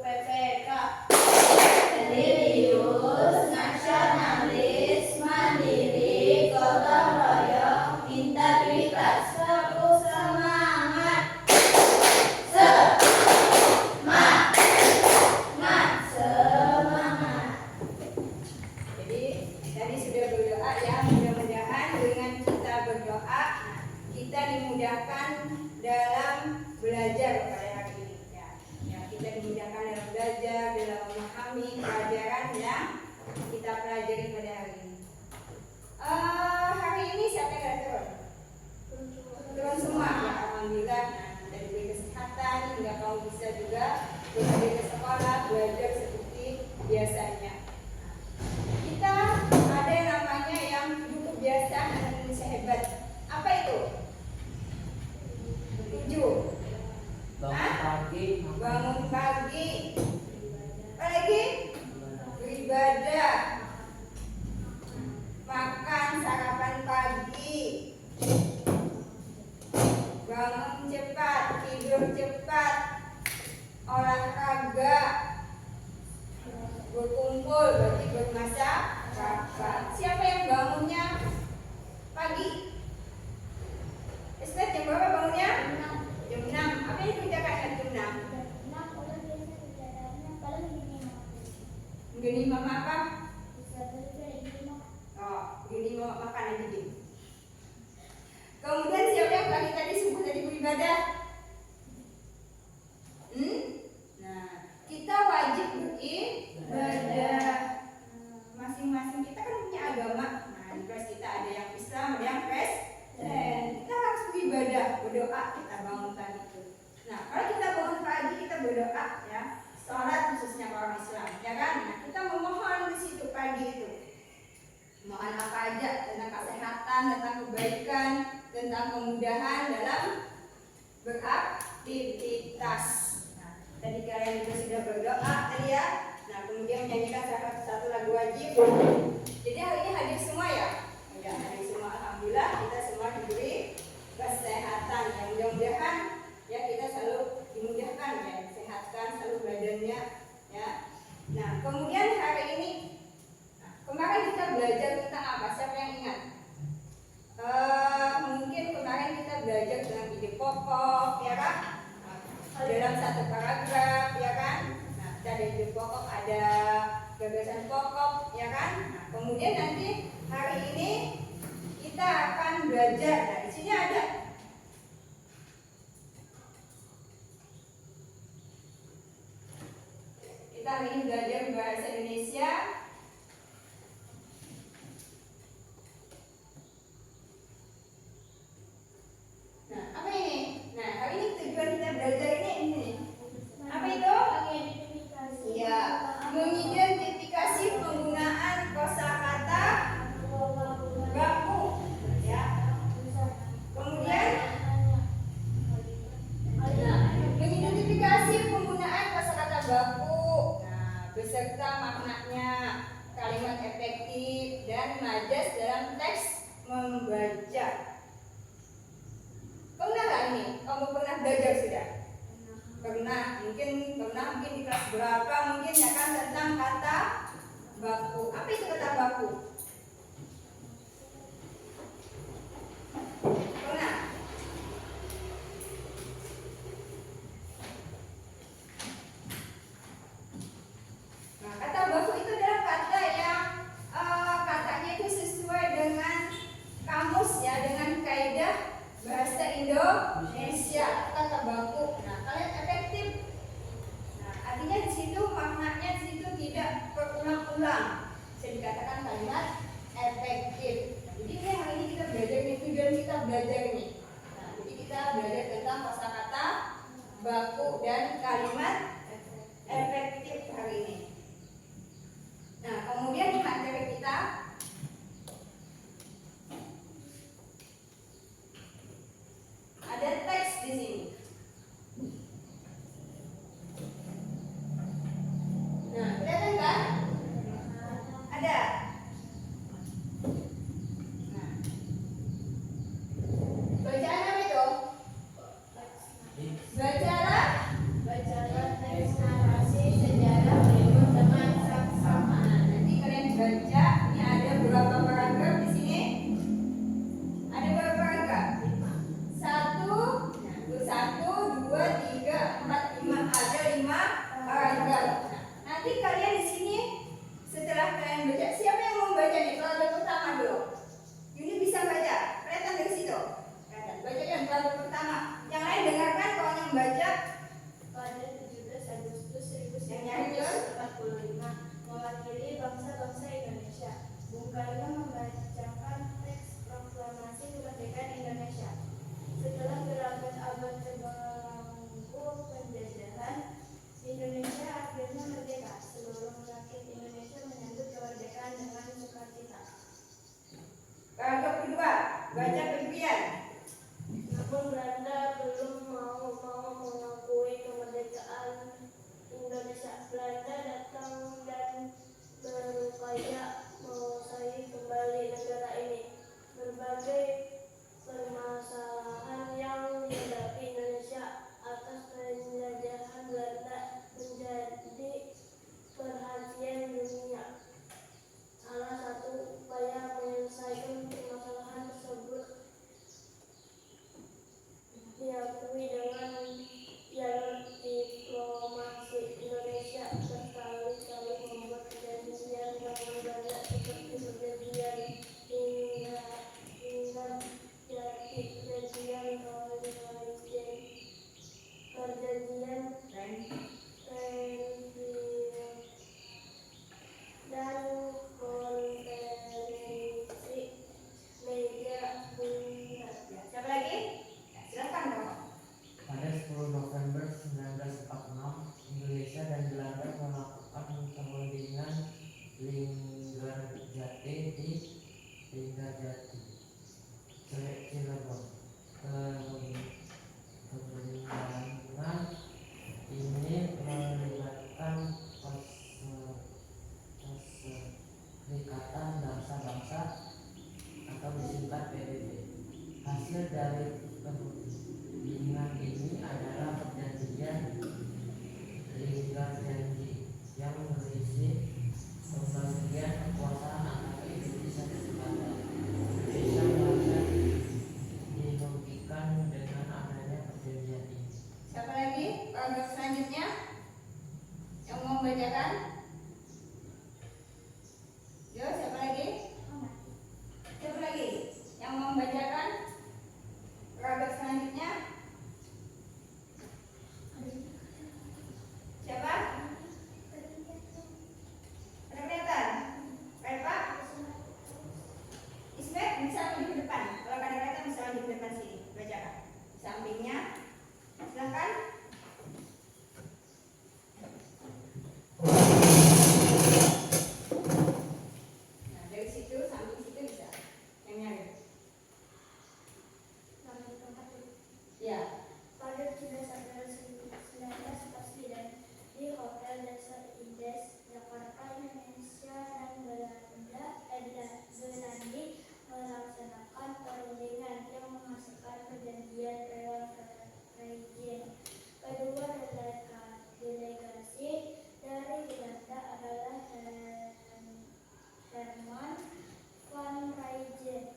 UPPK. Serius, nasionalis, mandiri, gotong royong, integritas, penuh semangat. Semangat. Jadi tadi sudah berdoa ya, mudah-mudahan dengan kita berdoa, kita dimudahkan dalam belajar pada hari ini ya. Kita dimudahkan dalam belajar, dalam memahami pelajaran yang kita pelajari pada hari ini. Hari ini siapa yang turun? Turun semua ya, alhamdulillah. Dari diberi kesehatan hingga kamu bisa juga pergi ke sekolah belajar seperti biasanya. Kita ada yang namanya yang hidup biasa dan Indonesia hebat. Apa itu? 7. Bangun pagi. Apa lagi? Beribadah. Makan sarapan pagi. Bangun cepat, tidur cepat. Olahraga. Berkumpul berarti bermasyarakat. Siapa yang bangunnya pagi? Esther jam berapa bangunnya? Jam 6. Apa yang dikerjakan jam 6? Begini mama apa? Oh, begini mama makan aja deh. Kemudian siapa yang pagi tadi subuh tadi beribadah? Nah, kita wajib beribadah. Masing-masing kita kan punya agama. Nah, di kelas kita ada yang Islam, ada yang Kristen. Kita harus beribadah, berdoa kita bangun pagi itu. Nah, kalau kita bangun pagi kita berdoa ya, sholat khususnya orang Islam, ya kan? Nah, kita memohon di situ pagi itu. Mohon apa aja tentang kesehatan, tentang kebaikan, tentang kemudahan dalam beraktivitas. Tadi kalian juga sudah berdoa tadi ya. Nah, kemudian menyanyikan satu lagu wajib. Jadi hari ini hadir semua ya? Ya, hadir semua. Alhamdulillah kita semua diberi kesehatan. Yang mudah-mudahan ya kita selalu dimudahkan ya, sehatkan selalu badannya ya. Nah, kemudian hari ini kemarin kita belajar tentang apa? Siapa yang ingat? Mungkin kemarin kita belajar tentang ide pokok ya kan? Dalam satu paragraf ya kan. Nah, kita ada ide pokok, ada gagasan pokok ya kan. Nah, kemudian nanti hari ini kita akan belajar. Nah, di sini ada kita hari ini belajar bahasa Indonesia. Nah, apa ini? Nah, hari ini tujuan kita belajar ini. Apa itu? Iya, mengidentifikasi penggunaan kosakata baku. Ya. Kemudian mengidentifikasi penggunaan kosakata baku. Nah, beserta maknanya, kalimat efektif dan majas dalam teks membaca. Pernah nggak ini? Kamu pernah belajar sudah? Pernah, mungkin di kelas berapa mungkin ya kan tentang kata baku. Apa itu kata baku? Pernah? Nah, kata baku itu adalah kata yang katanya itu sesuai dengan kamus ya, dengan kaidah bahasa Indonesia, kata baku. Nah, kalian efektif. Nah, artinya di situ maknanya di situ tidak berulang-ulang. Bisa dikatakan kalimat efektif. Nah, jadi ini hari ini kita belajar ini, tujuan kita belajar ini. Nah, jadi kita belajar tentang kosakata baku dan kalimat efektif hari ini. Nah, kemudian di materi kita ada teks di sini. Nah, kelihatan kan? Ada. Nah, bacaan apa itu? Bacalah akhirnya merdeka. Seluruh rakyat Indonesia menyambut kemerdekaan dengan sukacita. Paragraf kedua, baca pembian. Namun Belanda belum mau mengakui kemerdekaan Indonesia. Belanda datang dan berupaya menguasai kembali negara ini. Berbagai permasalahan yang dihadapi Indonesia atas penjajahan Belanda menjadi perhatian dunia. Salah satu upaya menyelesaikan permasalahan tersebut diakui dengan jalur diplomasi. Indonesia berkali-kali membuat perjanjian dengan Belanda seperti perjanjian Ingat Jati, perjanjian Rancid, perjanjian dan konferensi meja bundar. Siapa lagi? Silakan dong. Pada 10 November 1946, Indonesia dan Belanda melakukan perundingan Linggarjati di Linggarjati, Cilegon. Perundingan ini melibatkan Perserikatan Bangsa-Bangsa atau disingkat PBB. Hasil dari perundingan ini adalah perjanjian Linggarjati yang berisi pembagian kekuasaan antara Indonesia dan Belanda. Indonesia merasa dirugikan dengan adanya perjanjian ini. Siapa lagi? Paragraf selanjutnya yang mau membacakan? Yo, siapa lagi? Siapa lagi yang mau membacakan paragraf selanjutnya? Siapa? Ada kelihatan? Baik Pak? Ismet bisa maju ke depan. Kalau ada kelihatan bisa maju ke depan sini. Bacakan. Sampingnya. Silakan. Nah, dari situ samping situ bisa. Yang nyari. Ya. Pada 13 April 1949 di Hotel Dasar Indes, Jakarta, Indonesia dan Belanda melaksanakan perundingan yang menghasilkan perjanjian Rancid. Kedua delegasi dari Belanda adalah Herman van Rijn.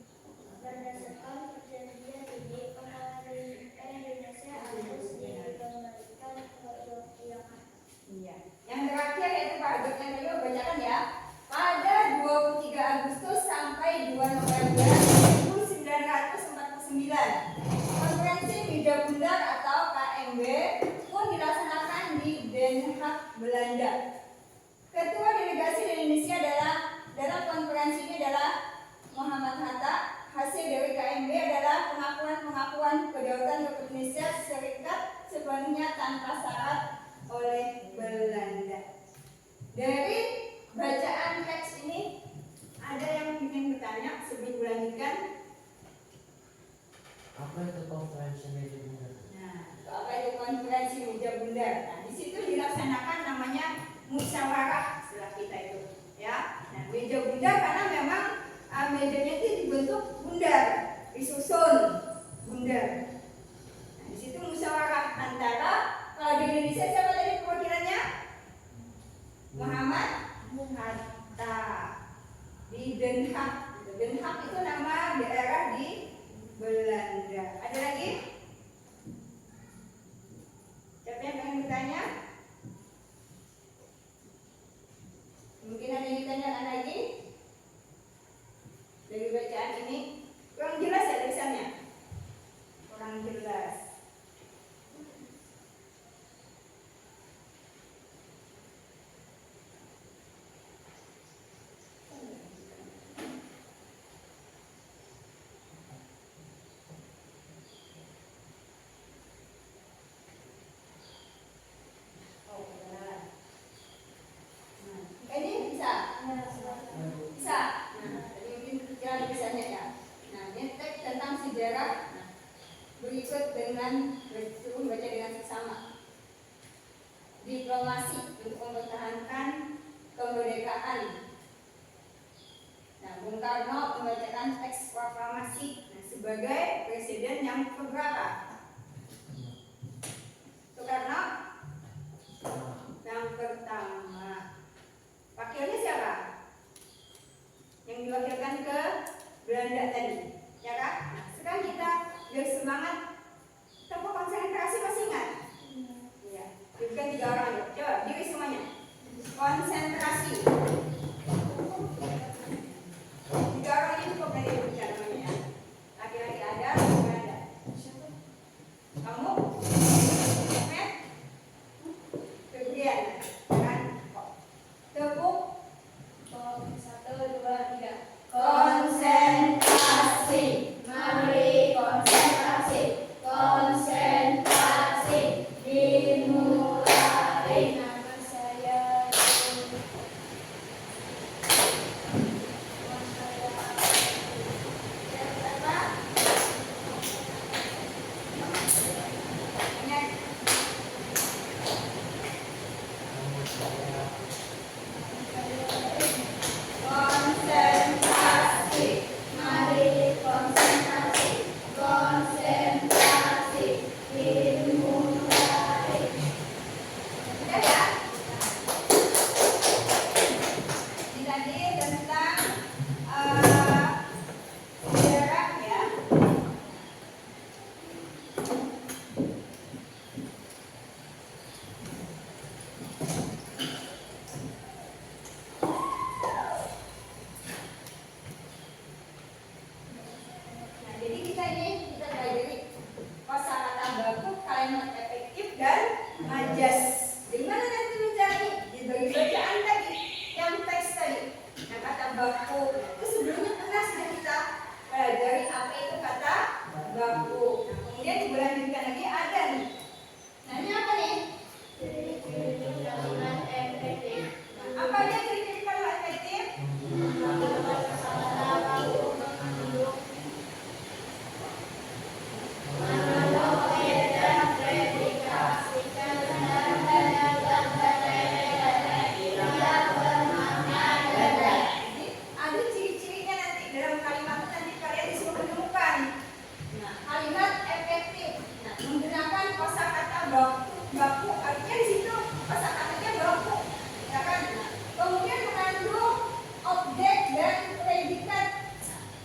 Berdasarkan perjanjian ini, kemerdekaan Indonesia harus dikembalikan ke Yogyakarta. Iya. Yang terakhir yaitu paragraf yang tadi bacakan ya. Pada 23 Agustus sampai 2 November 1949, konferensi meja bundar atau KMB pun dilaksanakan di Den Haag, Belanda. Ketua delegasi Indonesia dalam konferensi ini adalah Muhammad Hatta. Hasil dari KMB adalah pengakuan kedaulatan Republik Indonesia Serikat sepenuhnya tanpa syarat oleh Belanda. Dari bacaan teks ini ada yang ingin bertanya sebelum dilanjutkan? Apa itu konferensi meja bundar? Nah, apa itu konferensi meja bundar? Nah, di situ dilaksanakan namanya musyawarah istilah kita itu, ya. Nah, meja bundar karena memang mejanya itu dibentuk bundar, disusun bundar. Nah, di situ musyawarah antara, kalau di Indonesia siapa tadi perwakilannya? Muhammad Hatta di Den Haag. Den Haag itu nama daerah di Belanda. Ada lagi? Siapa yang pengen bertanya? Mungkin ada yang ditanyakan lagi? Dari bacaan ini kurang jelas ya tulisannya? Kurang jelas. dengan membaca dengan seksama. Diplomasi untuk mempertahankan kemerdekaan. Nah, Bung Karno membacakan teks proklamasi sebagai presiden yang keberapa? Soekarno yang pertama. Wakilnya siapa? Yang diwakilkan ke Belanda tadi, ya kan? Nah, sekarang kita biar semangat. Tempat konsentrasi masih ingat? Iya. Bukan 3 orang ya. Coba diri semuanya. Konsentrasi. 3 orang ini cukup dari bicara namanya ya. Laki-laki ada, bukan ada. Kamu? Ahmed? Febrian, kan? Tepuk. 1, 2, 3. Konsentrasi. Mari konsentrasi. Konsentrasi. Dimulai. Nama saya konsentrasi. Mari konsentrasi. Konsentrasi. Dimulai. Udah ya? Ini tadi tentang sejarah ya. Nah, jadi kita pelajari kosakata baku, kalimat efektif dan majas. Gimana nanti mencari di bacaan tadi, yang teks tadi. Nah, kata baku itu sebelumnya pernah sudah kita pelajari apa itu kata baku. Nah, kemudian dilanjutkan lagi ada nih. Nah, ini apa nih? kalimat efektif. Nah, apa dia ciri-ciri kalimat efektif? Ada ciri-cirinya nanti dalam kalimat itu nanti kalian disuruh menemukan. Nah, kalimat efektif. Nah, menggunakan kosakata baku artinya di situ kosakatanya baku, ya kan? Nah, kemudian mengandung objek dan predikat.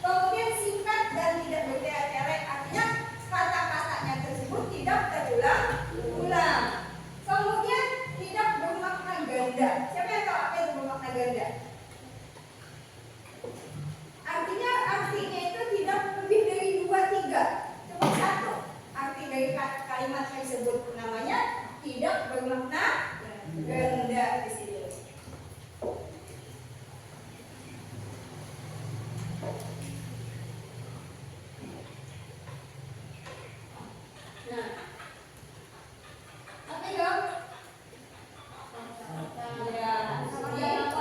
Kemudian singkat dan tidak bertele-tele, artinya kata-katanya tersebut tidak terulang-ulang. Kemudian tidak bermakna ganda. Siapa yang tahu apa itu bermakna ganda? Artinya itu tidak lebih dari 2, 3, cuma 1. Arti dari kalimat tersebut namanya tidak bermakna ganda di sini. Nah, apa itu? Ya, ini ada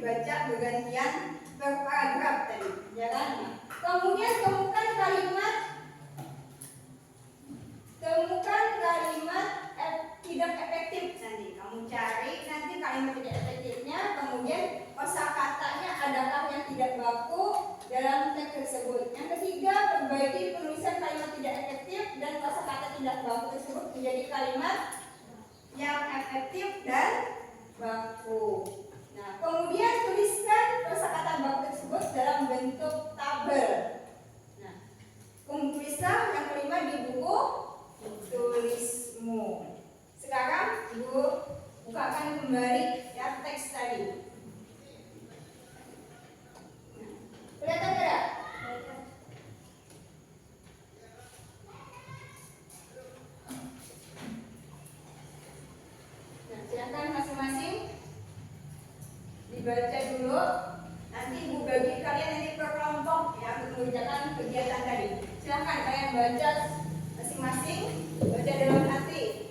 dibaca bergantian berparagraf tadi, ya kan? Kemudian temukan kalimat tidak efektif. Nanti kamu cari nanti kalimat tidak efektifnya, kemudian kosakatanya adakah yang tidak baku dalam teks tersebut. Yang ketiga, perbaiki penulisan kalimat tidak efektif dan kosakata tidak baku tersebut menjadi kalimat yang efektif dan baku. Nah, kemudian tuliskan kosakata baku tersebut dalam bentuk tabel. Nah, tulislah yang kelima di buku tulismu. Sekarang Ibu bukakan kembali ya teks tadi. Nah, kelihatan tidak? Nah, silakan masing-masing dibaca dulu. Nanti Ibu bagi kalian nanti per kelompok ya untuk mengerjakan kegiatan tadi. Silakan kalian baca masing-masing, baca dalam hati.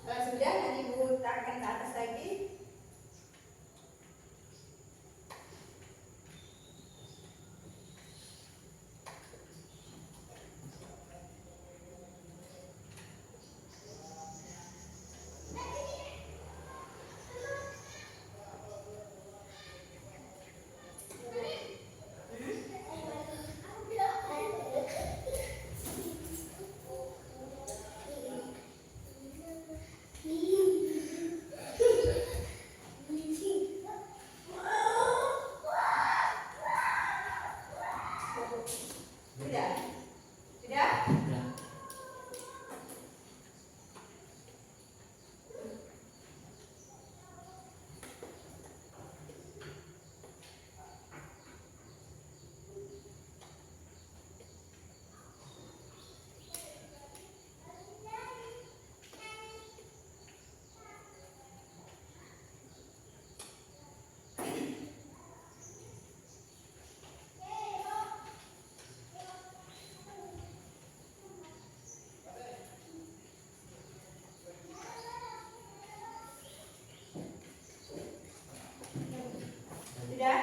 Kalau sudah nanti Ibu taruhkan ke atas lagi. Sudah? Sudah? Sudah. Sudah?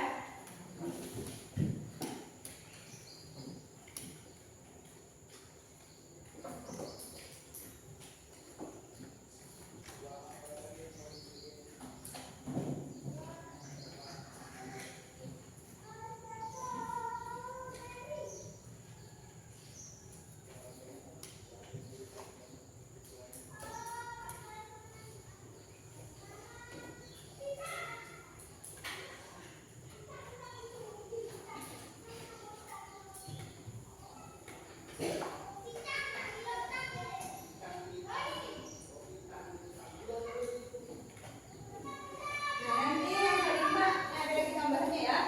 Nah, nanti yang kelima ada lagi tambahnya ya.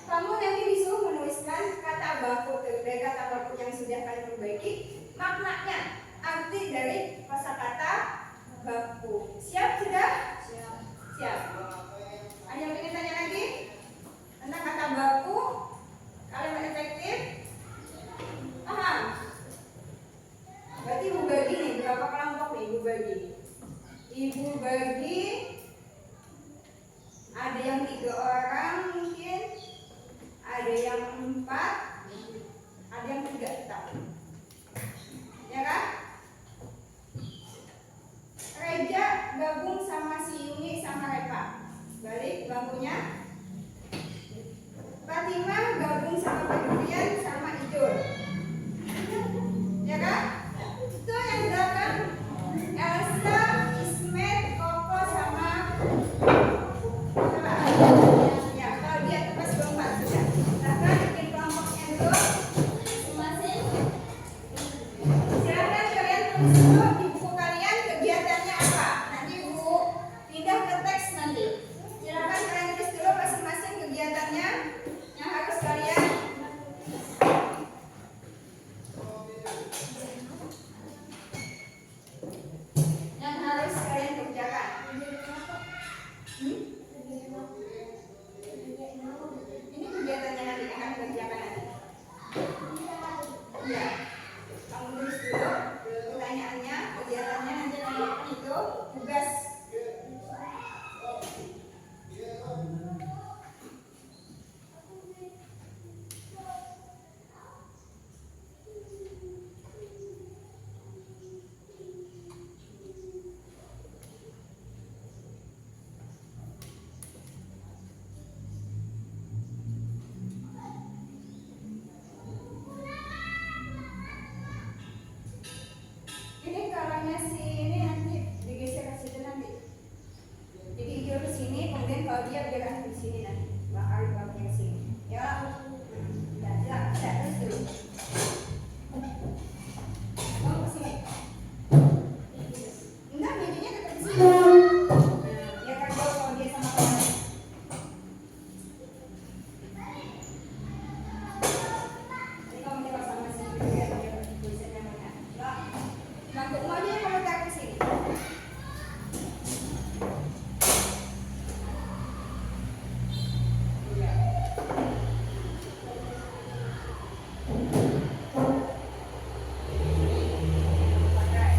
Kamu nanti disuruh menuliskan kata baku dari kata baku yang sudah kalian perbaiki, maknanya, arti dari kosakata baku. Siap sudah? Siap. Siap. Ada yang ingin tanya lagi tentang kata baku? Kalimat efektif? Paham? Berarti Ibu bagi nih berapa kelompok nih Ibu bagi? Ibu bagi ada yang 3 orang mungkin, ada yang 4, ada yang 3 tetap, ya kan? Reja gabung sama si Yuni sama Reva, balik bangkunya. Fatimah gabung sama Pak Durian sama Ya, kamu tulis dulu pertanyaannya, kegiatannya nanti nanti itu tugas. Ini kalanya si ini nanti digeser ke situ nanti. Jadi hijau ke sini, kemudian kalau dia biarkan di sini nanti. Bakal ke sini. Ya, ya, terus dulu. Oh, ke sini. Enggak, mejanya tetap di sini. Nah, ya kan kalau dia sama kawan. Ini kamu coba sama si dia tulisannya mana? Bangku maunya kalau tak ke sini. Iya. Pakai.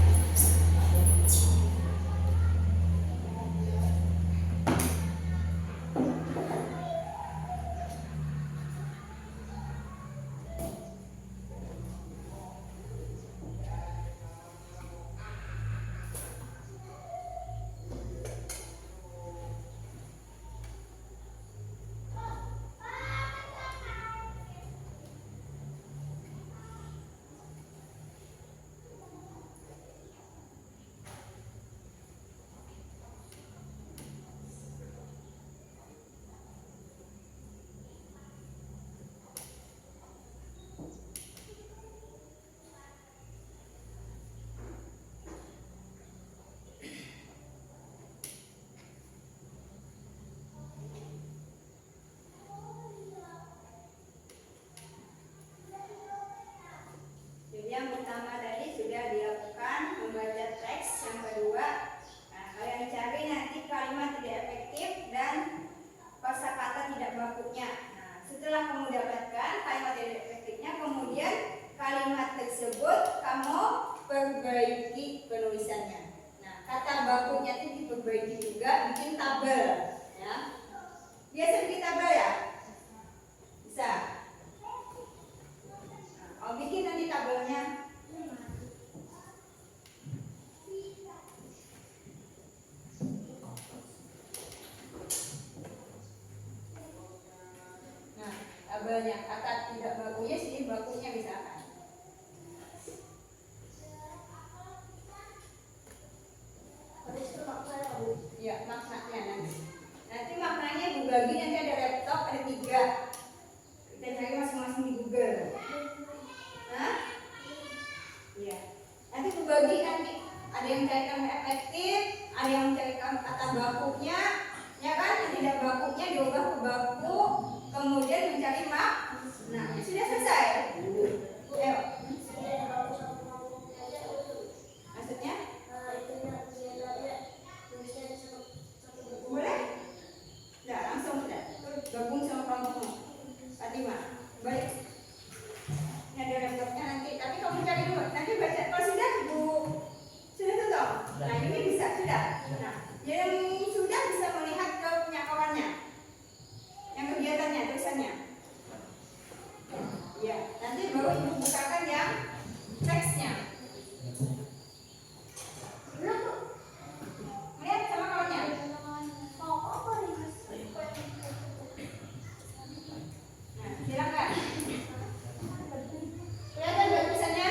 Jadi yang pertama tadi sudah dilakukan membaca teks. Yang kedua, nah, kalian cari nanti kalimat tidak efektif dan kosakata tidak bakunya. Nah, setelah kamu dapatkan kalimat tidak efektifnya, kemudian kalimat tersebut kamu perbaiki penulisannya. Nah, kata bakunya itu diperbaiki juga, bikin tabel, ya. Biasa bikin tabel ya? Bisa. Oh, bikin nanti tabelnya. Nah, tabelnya kata tidak bakunya sini bakunya misalkan. Habis itu maknanya Bu. Ya, maknanya nanti. Nanti maknanya Bu bagi nanti ada laptop ada 3. Kita cari masing-masing di Google. Hah? Iya. Nanti berbagi nanti ada yang cari kata efektif, ada yang mencari kata bakunya, ya kan? Tidak bakunya diubah ke baku, kemudian mencari mak. Nah, sudah selesai. Ayo. Maksudnya? Boleh? Tidak, langsung sudah. Gabung sama kelompokmu. Fatima, baik. Ini ada laptopnya nanti, tapi kamu cari dulu. Nanti baca. Kalau sudah, Bu, sudah tutup. Nah, ini bisa sudah. Nah, yang sudah bisa melihat ke punya kawannya, yang kegiatannya, tulisannya. Ya, nanti baru ibu bukakan yang teksnya. Lihat sama kawannya. Nah, silakan. Kelihatan nggak tulisannya?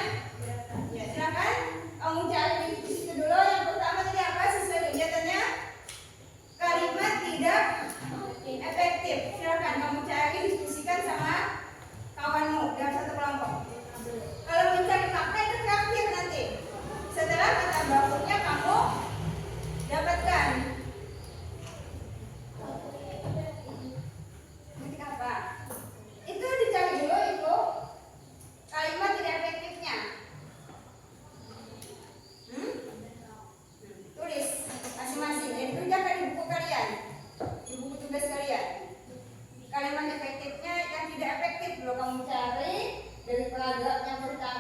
Ya, silakan. Kamu cari di situ dulu. Yang pertama tadi apa sesuai kegiatannya? Kalimat tidak efektif. Silakan kamu cari, diskusikan sama kawanmu dalam satu kelompok. Kalau mencari makna itu terakhir nanti. Setelah kata bakunya kamu dapatkan. Ketik apa? Itu dicari dulu itu kalimat tidak efektifnya. Tulis masing-masing. Jadi kerjakan di buku kalian, di buku tugas kalian. Kalimat efektifnya yang tidak efektif belum kamu cari dari paragraf yang pertama.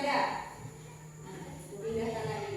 saja. Nah, pindahkan lagi.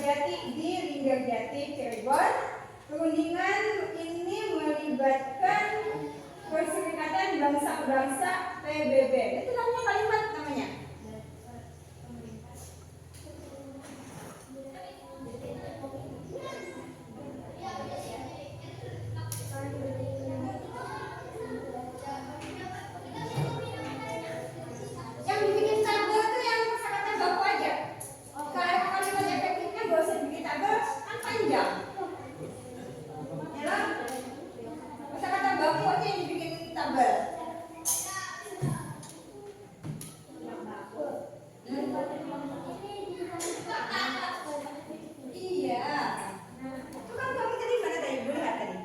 Kertajati di Linggarjati, Cirebon. Perundingan ini melibatkan Perserikatan Bangsa-Bangsa PBB. Itu namanya kalimat namanya. Yang dibikin tabel itu yang kosakata baku aja. Kalau kalimat efektifnya gak usah dibikin tabel, kan panjang. Ya lah. Kosakata baku aja yang dibikin tabel. Iya. Itu kan kamu tadi mana tadi? Boleh nggak tadi?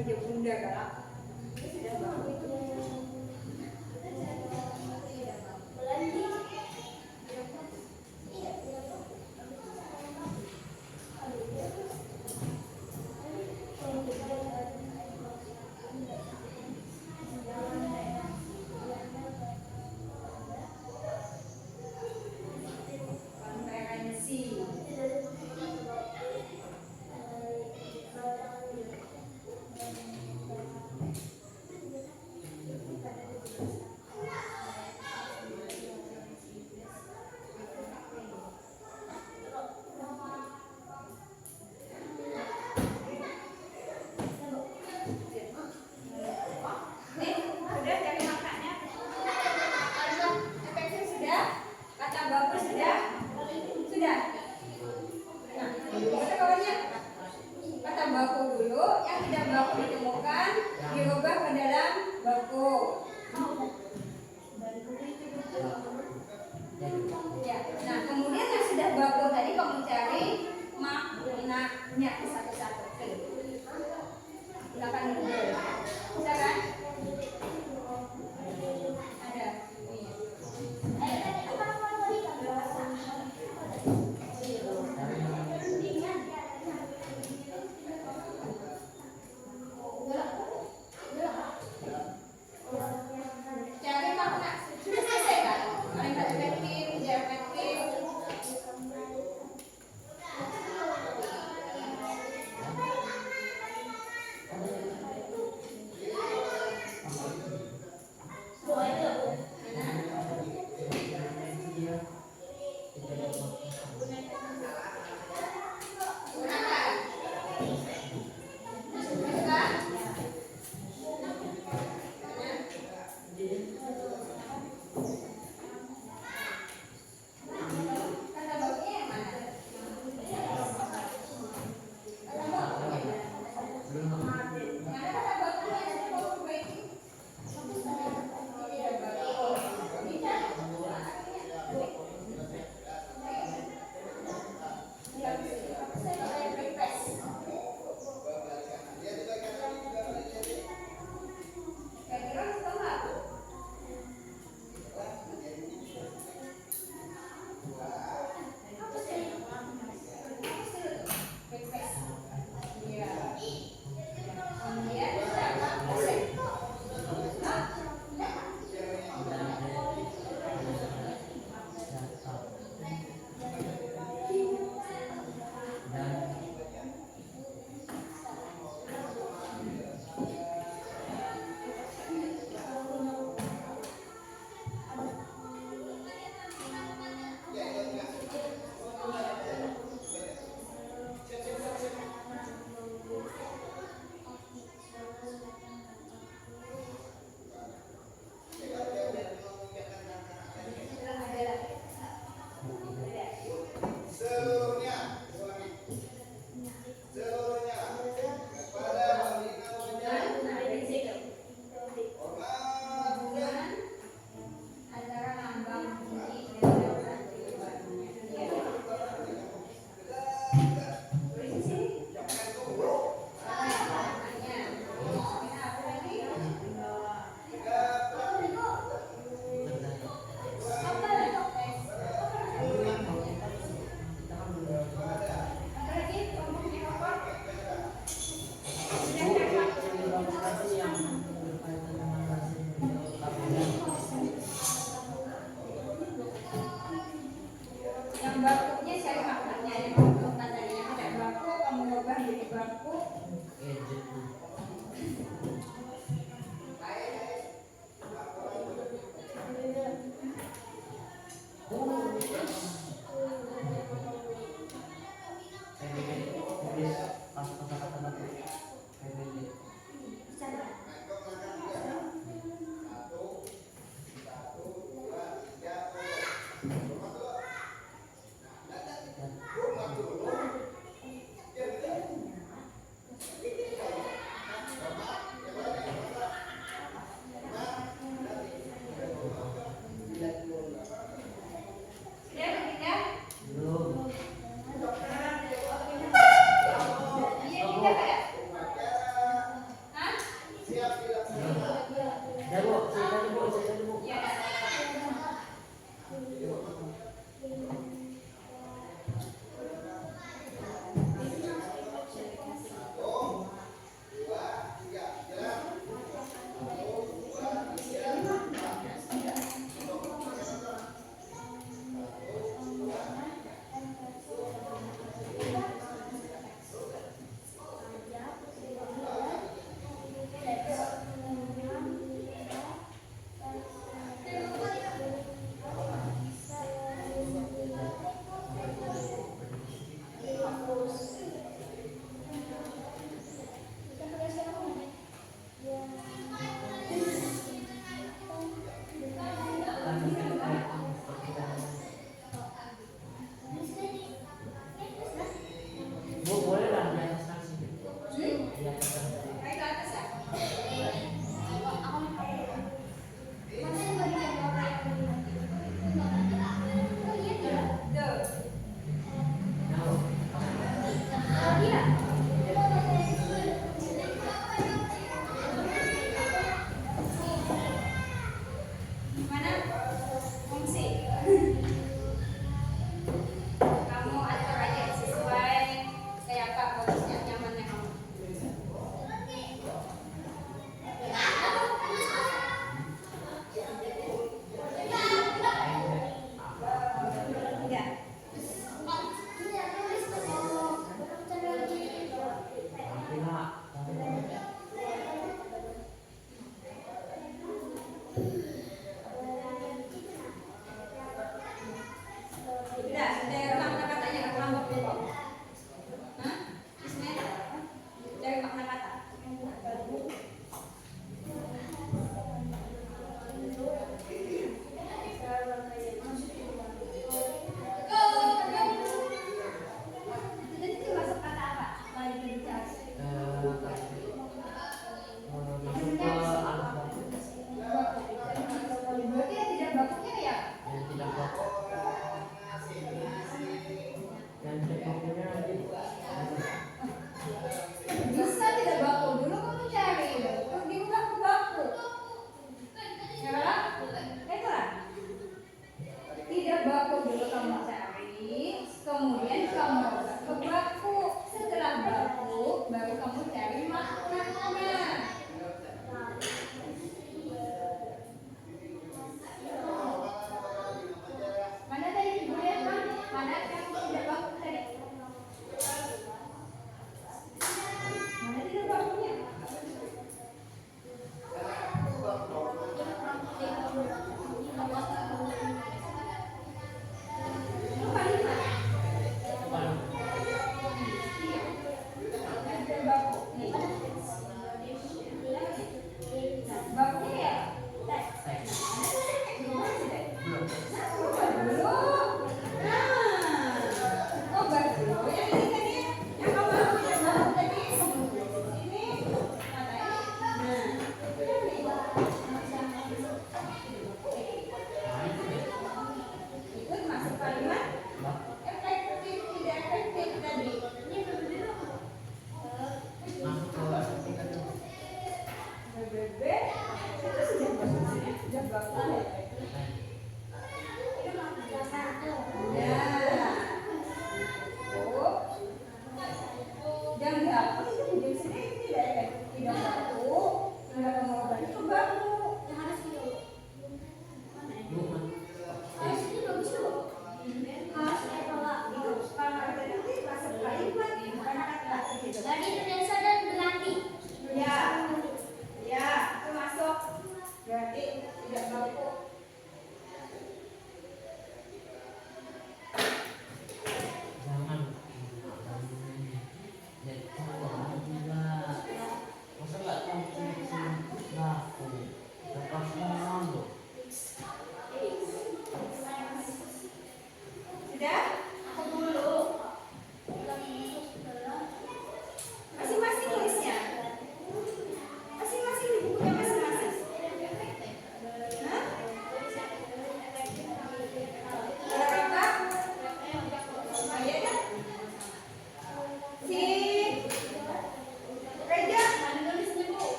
meja bunda galak. Ini sudah bagus. Konferensi. Sudah cari makannya. Efektif sudah. Kata bagus sudah. Sudah. Nah, kata kawannya. Kata baku dulu, yang tidak baku ditemukan dirubah ke dalam baku. Ya. Nah, kemudian yang sudah baku tadi kamu cari maknanya satu-satu. Silakan dulu. Silakan. Ada. Cari makna. Sudah selesai kan? Paling tak efektif, tidak efektif.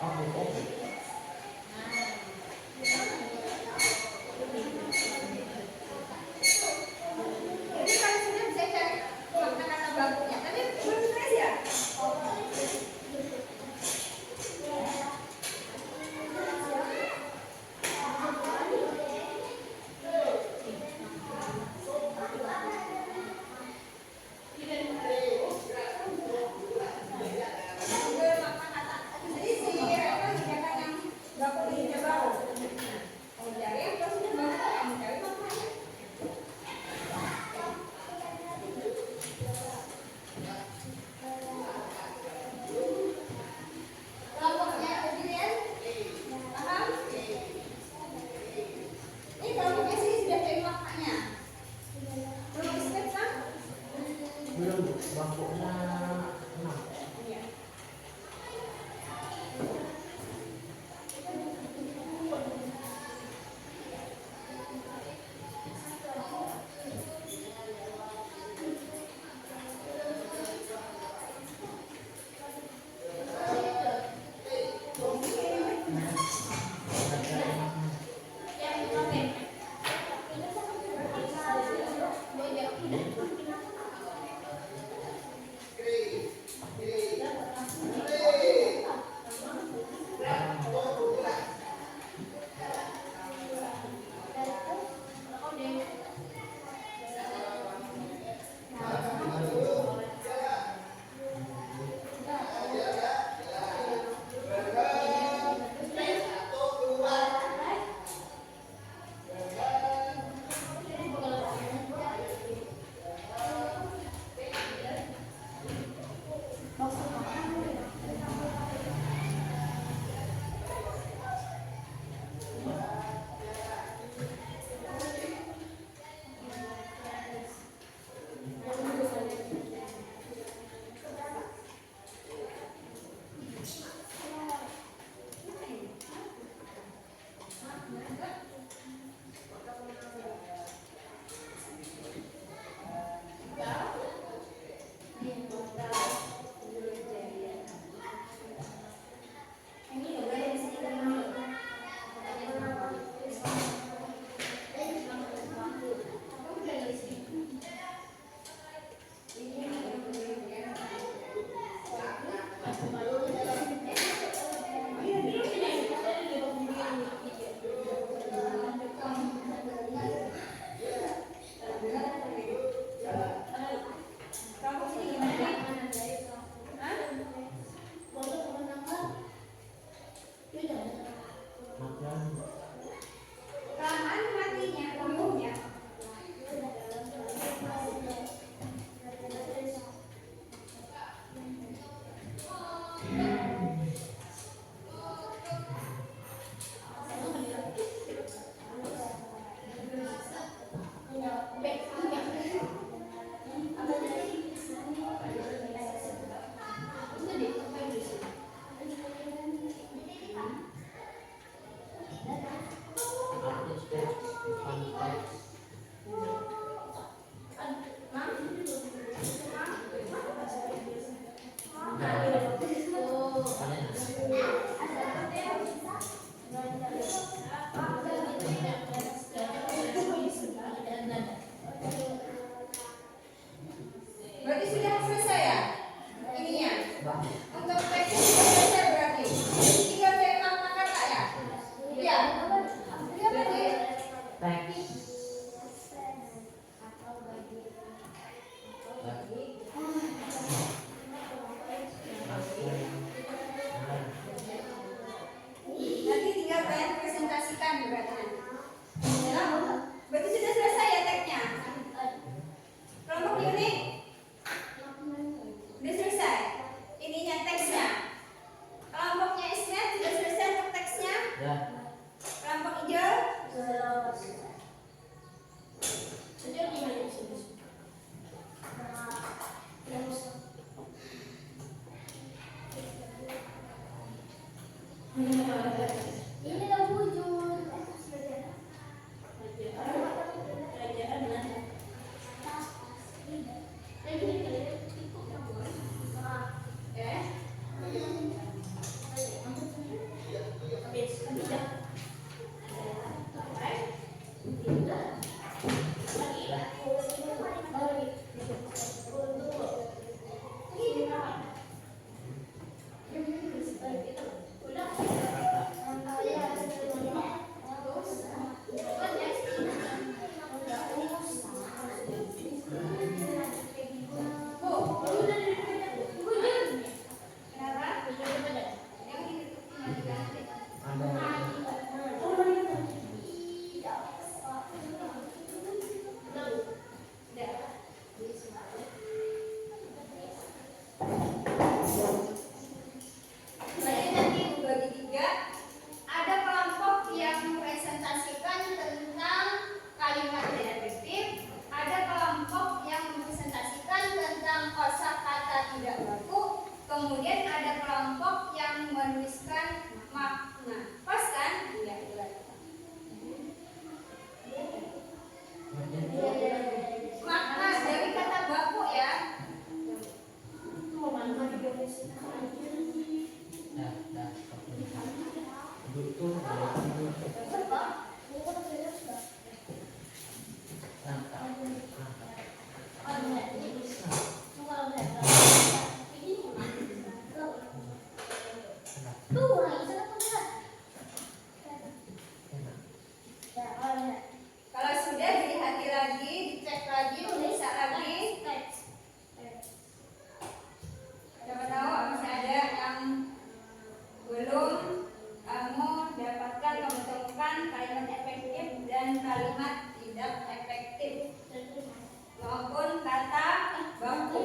Jadi kalau sudah bisa cari makna kata bakunya, tapi belum tulis ya. Belum, bangkunya 6. Kelamaan matinya, umumnya. Artis teks, konteks, Berarti sudah selesai ya? Ininya. bang, Untuk teksnya sudah selesai berarti. Tinggal cari makna kata ya? Iya. Iya berarti. teks, Nanti tinggal kalian presentasikan berarti. Ya. Berarti sudah selesai ya teksnya? Kelompok unik udah selesai. Ininya teksnya. Kelompoknya isnya sudah selesai untuk teksnya. ya, Kelompok hijau Ini dah wujud. eh Tuh, lagi sana tuh berat. Enak. Ya, kalau berat. Kalau sudah dilihat lagi, dicek lagi, periksa lagi. Siapa tahu masih ada yang belum kamu dapatkan, kamu temukan kalimat efektif dan kalimat tidak efektif maupun kata baku.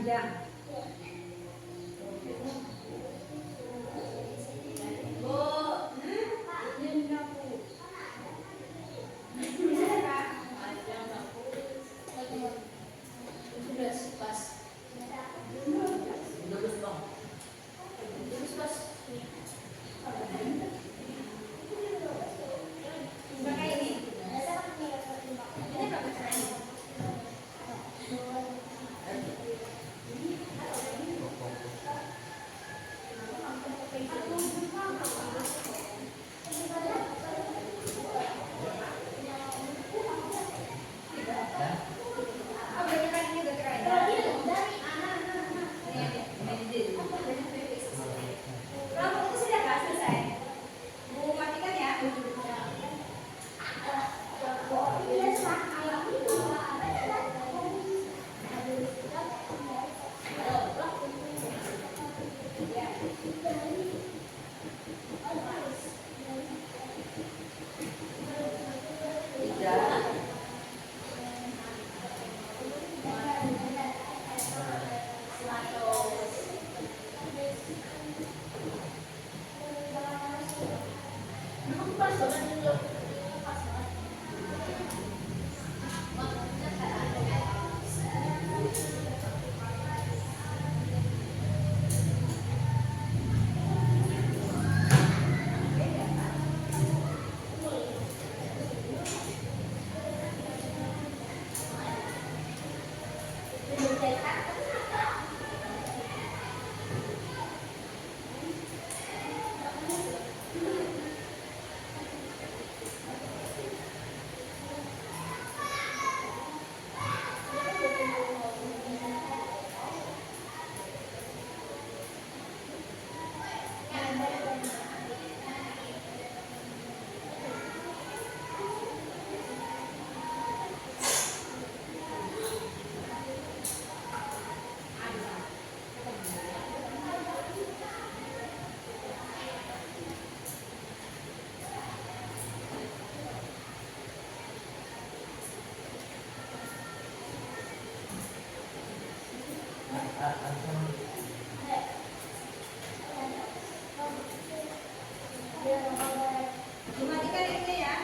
panjang. Bu, izin dong, Bu. Bisa Kak? Sudah pas. Lulus bang. Terus pas. Pakai ini. Ini bagus kan? Oh, berarti kan ini udah keren. Kalau itu sudah nggak selesai. Bu matikan ya. Dimatikan ini ya.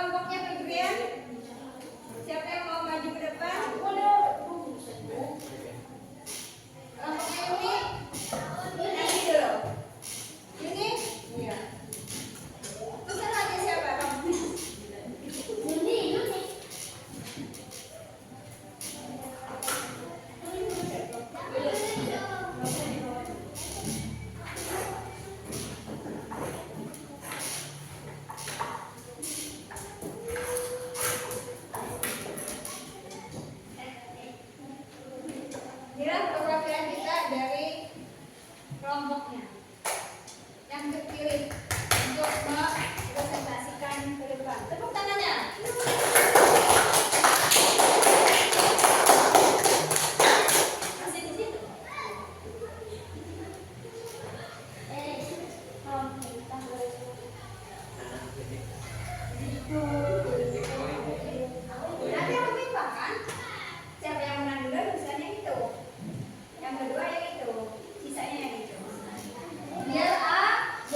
Kelompoknya Febrian. Siapa yang mau maju ke depan? Kelompoknya Yuni. Nanti dulu. Yuni? Iya. Terus yang lagi siapa? Yuni. Inilah perwakilan kita dari kelompoknya yang terpilih untuk merepresentasikan ke depan. Tepuk tangannya. Masih di situ. Nanti aku timbang kan? Siapa yang menang dulu misalnya itu. Yang kedua yang itu. Sisanya yang itu. Biar A, B.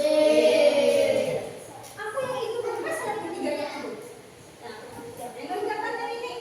Aku yang itu kan salah ketiga yang itu. Nah, siapa yang mengucapkan dari ini?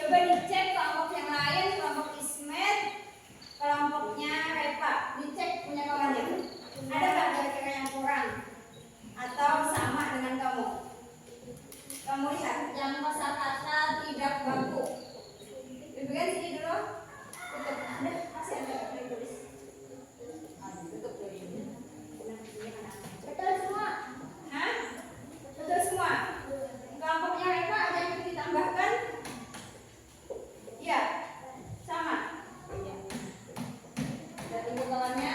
Coba dicek kelompok yang lain, kelompok Ismet, kelompoknya Reva. Dicek punya kawannya. Ada nggak kira-kira yang kurang? Atau sama dengan kamu? Kamu lihat yang kosakata tidak baku. Bagian sini dulu. Tutup. Ada masih ada yang tulis. Tutup dulu ini. Betul semua. Hah? Betul semua. Kelompoknya Reva ada yang perlu ditambahkan? Iya. Sama. Iya. Kita tunggu kawannya.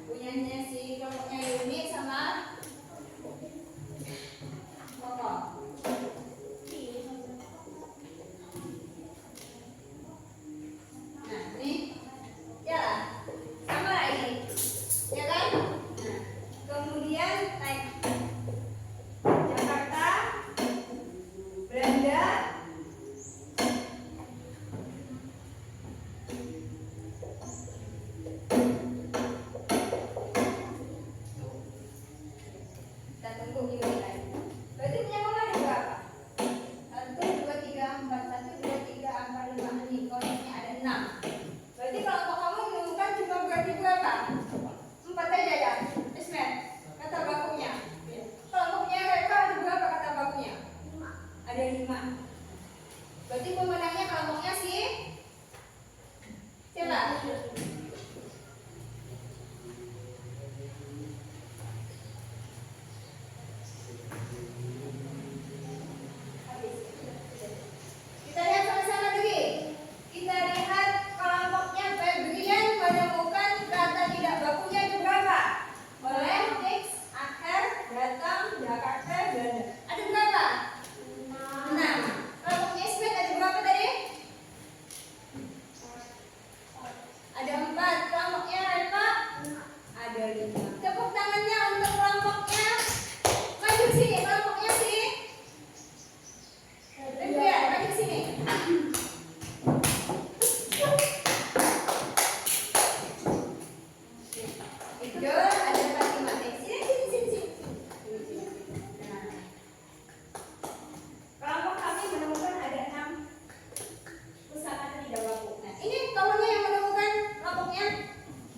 Punyanya si kelompoknya Yuni sama Koko. Nah, ini ya sama lah ini, ya kan? Nah, kemudian naik Jakarta, Belanda, kita tunggu gini kan. Berarti punya kamu ada berapa? 1, 2, 3, 4, 1, 2, 3, 4, 5, nih kelompoknya ada 6. Berarti kelompok kamu menemukan cuma berarti berapa? 4 aja ya, Ismet, kata bakunya. Kelompoknya Reva ada berapa kata bakunya? Ada 5. Berarti pemenangnya kelompoknya si siapa? Kita lihat sama-sama lagi. Kita lihat kelompoknya Febrian menemukan kata tidak bakunya ada berapa? Oleh X, akhir, datang, Jakarta, Belanda. Ada berapa? 6. Kelompoknya Ismet ada berapa tadi? Ada 4. Kelompoknya Reva ada 5. Tepuk tangannya untuk kelompoknya. Maju sini, kelompoknya sini. Febrian, maju sini. Itu ada Fatimah. Sini, sini, sini, sini. Nah. Kelompok kami menemukan ada 6 kosakata tidak baku. Nah, ini kawannya yang menemukan kelompoknya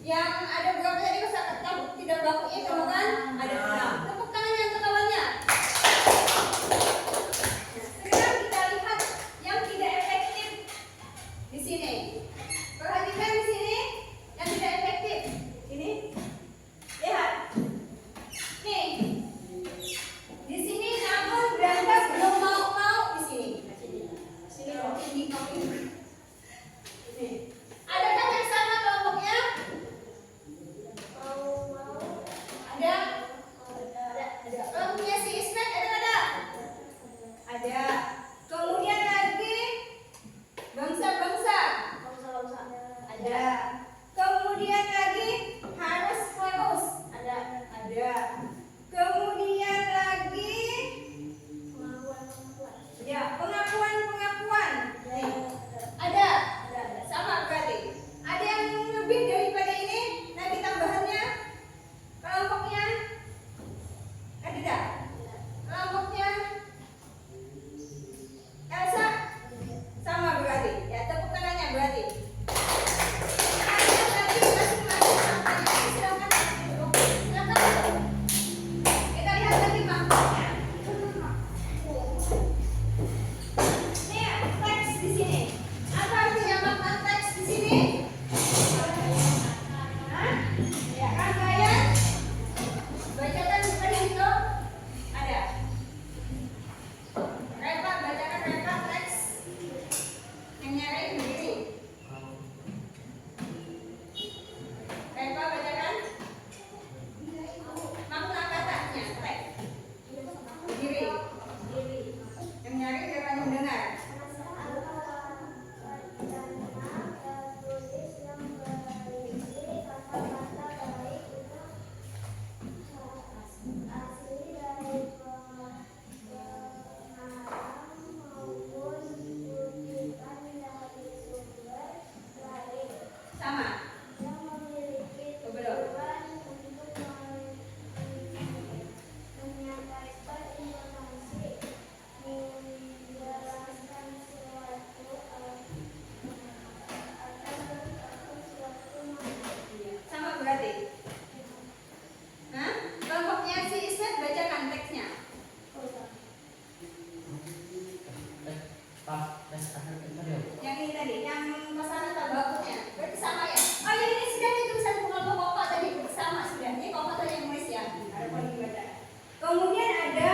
yang ada berapa tadi kosakata tidak bakunya temukan ada 6. Tepuk tangannya untuk kawannya. Nah, sekarang kita lihat yang tidak efektif di sini. Perhatikan di sini yang tidak efektif. Ini lihat. Nih. Di sini namun Belanda belum mau di sini. Sini dong, ini kamu. Ini. Adakah yang sama kelompoknya? Ada? Ada. Kelompoknya si Ismet ada? Ada. Kemudian lagi bangsa-bangsa. Ada. Kemudian lagi harus. Ada. Kemudian lagi ya pengakuan. Nih. tes akhir interior. Yang ini tadi, yang pasangan tabakunya. Berarti sama ya? Oh ya, ini sudah nih tulisan bukan bapak tadi. Berarti sama sudah. Ini bapak tadi yang nulis ya. Ada poin dibaca. Kemudian ada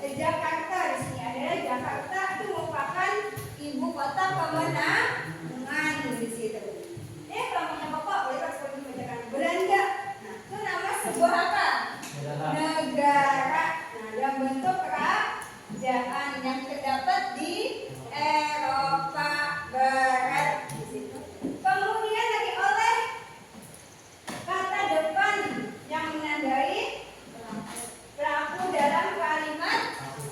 Jakarta di sini. Ada Jakarta itu merupakan ibu kota kemenangan di situ. Kalau punya bapak boleh kan seperti dibacakan Belanda. Nah, itu nama sebuah apa? Negara. Nah, dalam bentuk kerajaan yang terdapat di Eropa Barat di situ. Kemudian lagi oleh kata depan yang menandai pelaku dalam kalimat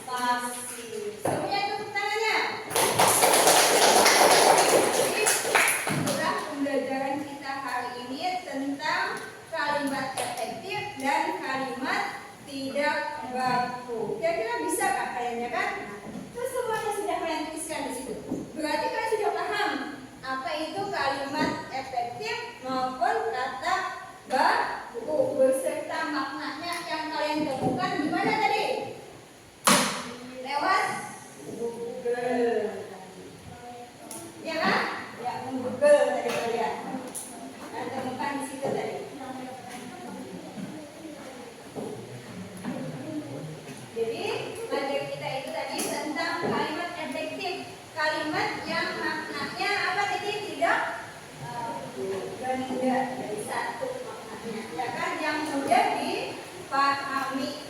pasif. Semuanya tepuk tangannya. Jadi, itulah pembelajaran kita hari ini tentang kalimat efektif dan kalimat tidak baku. Kira-kira bisa nggak kalian ya kan? Terus semuanya sudah kalian tuliskan di situ. Berarti kalian sudah paham apa itu kalimat efektif maupun kata baku beserta maknanya yang kalian temukan di mana tadi? Lewat Google. Ya kan? Ya, Google tadi kalian. Dan temukan di situ tadi. Jadi, belajar kita itu tadi tentang kalimat efektif. Kalimat yang maknanya apa tadi? Tidak benda dari satu maknanya. Ya kan? Yang mudah dipahami.